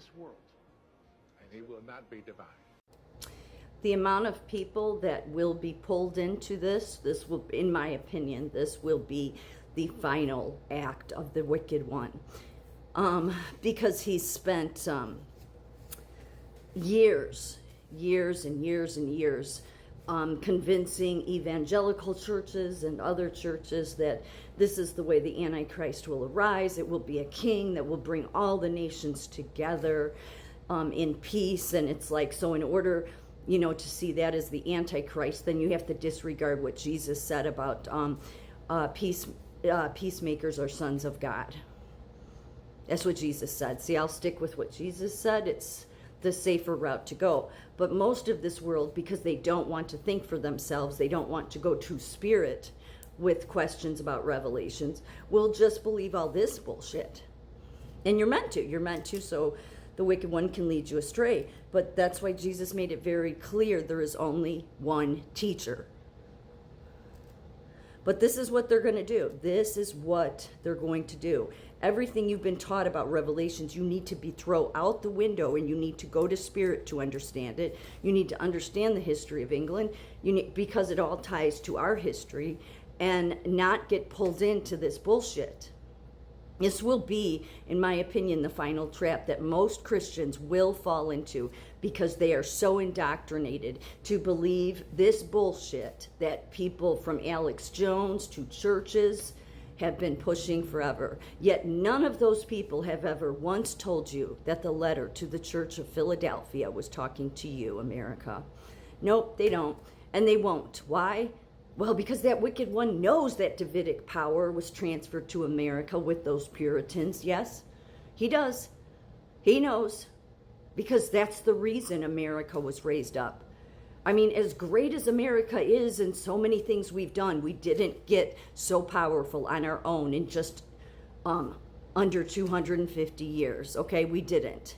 this world, and he will not be divided. The amount of people that will be pulled into this will, in my opinion, this will be the final act of the wicked one. Because he's spent years and years convincing evangelical churches and other churches that this is the way the Antichrist will arise. It will be a king that will bring all the nations together in peace. And it's like, so in order, to see that as the Antichrist, then you have to disregard what Jesus said about peacemakers are sons of God. That's what Jesus said. See, I'll stick with what Jesus said. It's the safer route to go. But most of this world, because they don't want to think for themselves, they don't want to go to spirit with questions about revelations, will just believe all this bullshit. And you're meant to, so the wicked one can lead you astray. But that's why Jesus made it very clear there is only one teacher. But this is what they're going to do. This is what they're going to do. Everything you've been taught about Revelations, you need to be thrown out the window, and you need to go to spirit to understand it. You need to understand the history of England, because it all ties to our history, and not get pulled into this bullshit. This will be, in my opinion, the final trap that most Christians will fall into, because they are so indoctrinated to believe this bullshit that people from Alex Jones to churches have been pushing forever. Yet none of those people have ever once told you that the letter to the Church of Philadelphia was talking to you, America. Nope, they don't. And they won't. Why? Well, because that wicked one knows that Davidic power was transferred to America with those Puritans. Yes, he does. He knows. Because that's the reason America was raised up. I mean, as great as America is and so many things we've done, we didn't get so powerful on our own in just under 250 years. Okay, we didn't.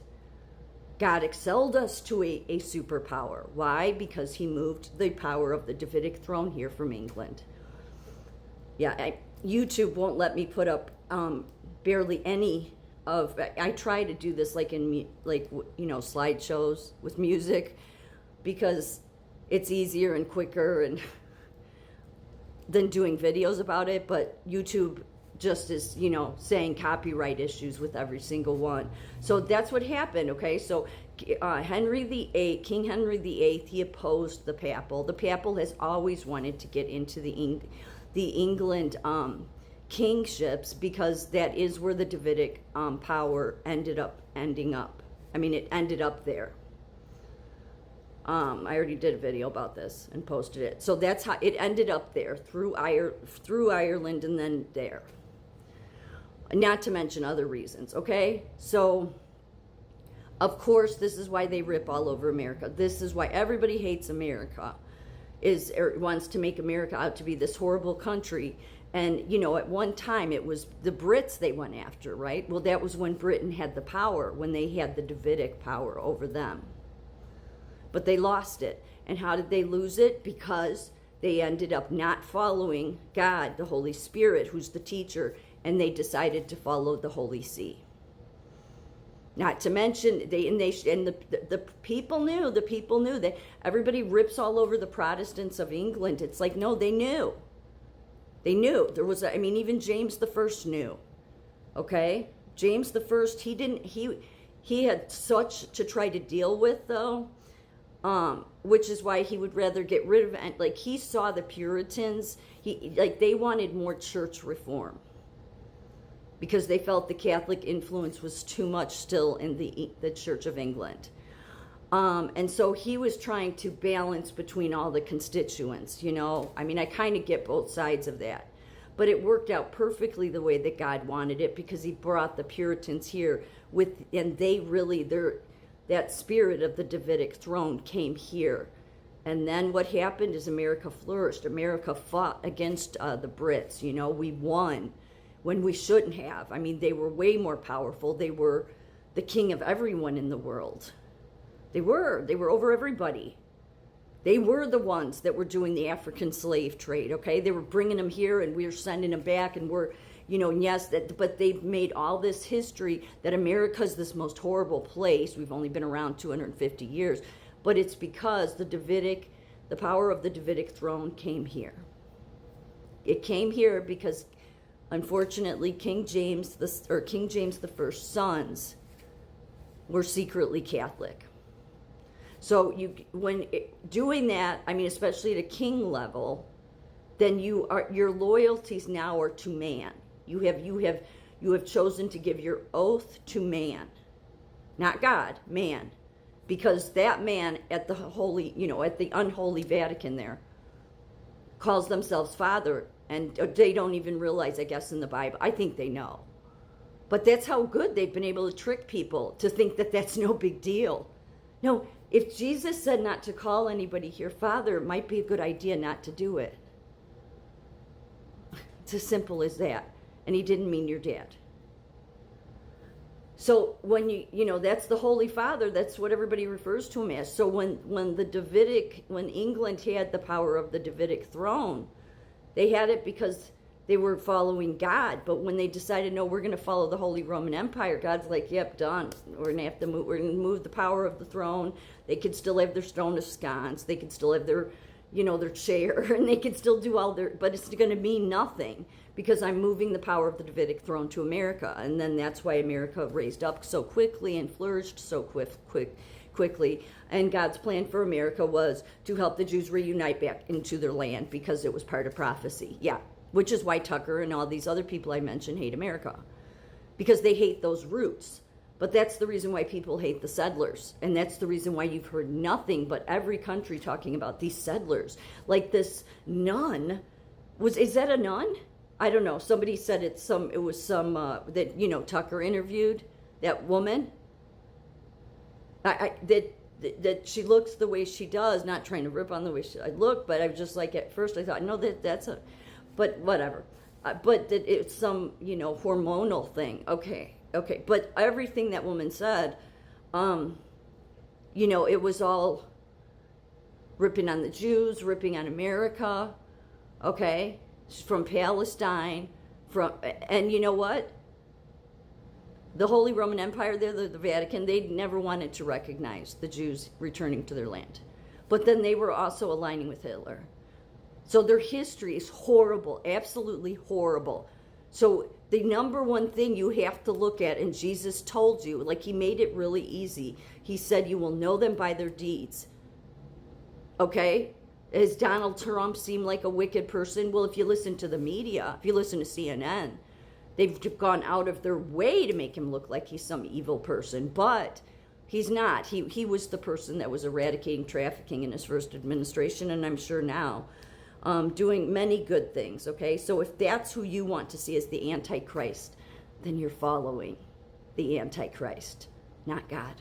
God excelled us to a superpower. Why? Because he moved the power of the Davidic throne here from England. Yeah, YouTube won't let me put up barely any of. I try to do this like in slideshows with music, because it's easier and quicker and than doing videos about it. But YouTube just is, saying copyright issues with every single one. So that's what happened, okay? So King Henry VIII, he opposed the papal. The papal has always wanted to get into the England kingships, because that is where the Davidic power ended up. I mean, it ended up there. I already did a video about this and posted it. So that's how it ended up there, through Ireland and then there. Not to mention other reasons, okay? So, of course, this is why they rip all over America. This is why everybody hates America, wants to make America out to be this horrible country. And, at one time it was the Brits they went after, right? Well, that was when Britain had the power, when they had the Davidic power over them. But they lost it. And how did they lose it? Because they ended up not following God, the Holy Spirit, who's the teacher, and they decided to follow the Holy See. Not to mention, the people knew that everybody rips all over the Protestants of England. It's like, no, they knew. They knew. There was, even James the First knew. Okay? James the First, he had such to try to deal with, though, which is why he would rather get rid of it. Like, he saw the Puritans, they wanted more church reform, because they felt the Catholic influence was too much still in the Church of England. And so he was trying to balance between all the constituents, I kind of get both sides of that. But it worked out perfectly the way that God wanted it, because he brought the Puritans here and they really, that spirit of the Davidic throne came here. And then what happened is America flourished. America fought against the Brits. We won when we shouldn't have. They were way more powerful. They were the king of everyone in the world. They were over everybody. They were the ones that were doing the African slave trade, okay? They were bringing them here, and we were sending them back, and we're And yes, but they've made all this history that America's this most horrible place. We've only been around 250 years, but it's because the power of the Davidic throne came here. It came here because, unfortunately, King James the First's sons were secretly Catholic. So doing that, especially at a king level, then your loyalties now are to man. You have chosen to give your oath to man, not God, man, because that man at the unholy Vatican there calls themselves Father, and they don't even realize, I guess, in the Bible. I think they know, but that's how good they've been able to trick people to think that that's no big deal. No, if Jesus said not to call anybody here Father, it might be a good idea not to do it. It's as simple as that. And he didn't mean your dad. So when that's the Holy Father, that's what everybody refers to him as. So when England had the power of the Davidic throne, they had it because they were following God. But when they decided, no, we're going to follow the Holy Roman Empire, God's like, yep, done. We're going to move the power of the throne. They could still have their stone of sconce. They could still have their chair, and they could still do but it's going to mean nothing because I'm moving the power of the Davidic throne to America. And then that's why America raised up so quickly and flourished so quickly. And God's plan for America was to help the Jews reunite back into their land because it was part of prophecy. Yeah, which is why Tucker and all these other people I mentioned hate America, because they hate those roots. But that's the reason why people hate the settlers. And that's the reason why you've heard nothing but every country talking about these settlers. Like this nun, is that a nun? I don't know. Somebody said that Tucker interviewed that woman. That she looks the way she does, not trying to rip on the way I look, but I was just like, at first I thought, no, but whatever. But that it's some, hormonal thing. Okay, but everything that woman said, it was all ripping on the Jews, ripping on America, okay, from Palestine, and you know what? The Holy Roman Empire there, the Vatican, they never wanted to recognize the Jews returning to their land. But then they were also aligning with Hitler. So their history is horrible, absolutely horrible. So the number one thing you have to look at, and Jesus told you, like he made it really easy. He said, you will know them by their deeds. Okay? Does Donald Trump seem like a wicked person? Well, if you listen to the media, if you listen to CNN, they've gone out of their way to make him look like he's some evil person, but he's not. He was the person that was eradicating trafficking in his first administration, and I'm sure now doing many good things, okay? So if that's who you want to see as the Antichrist, then you're following the Antichrist, not God.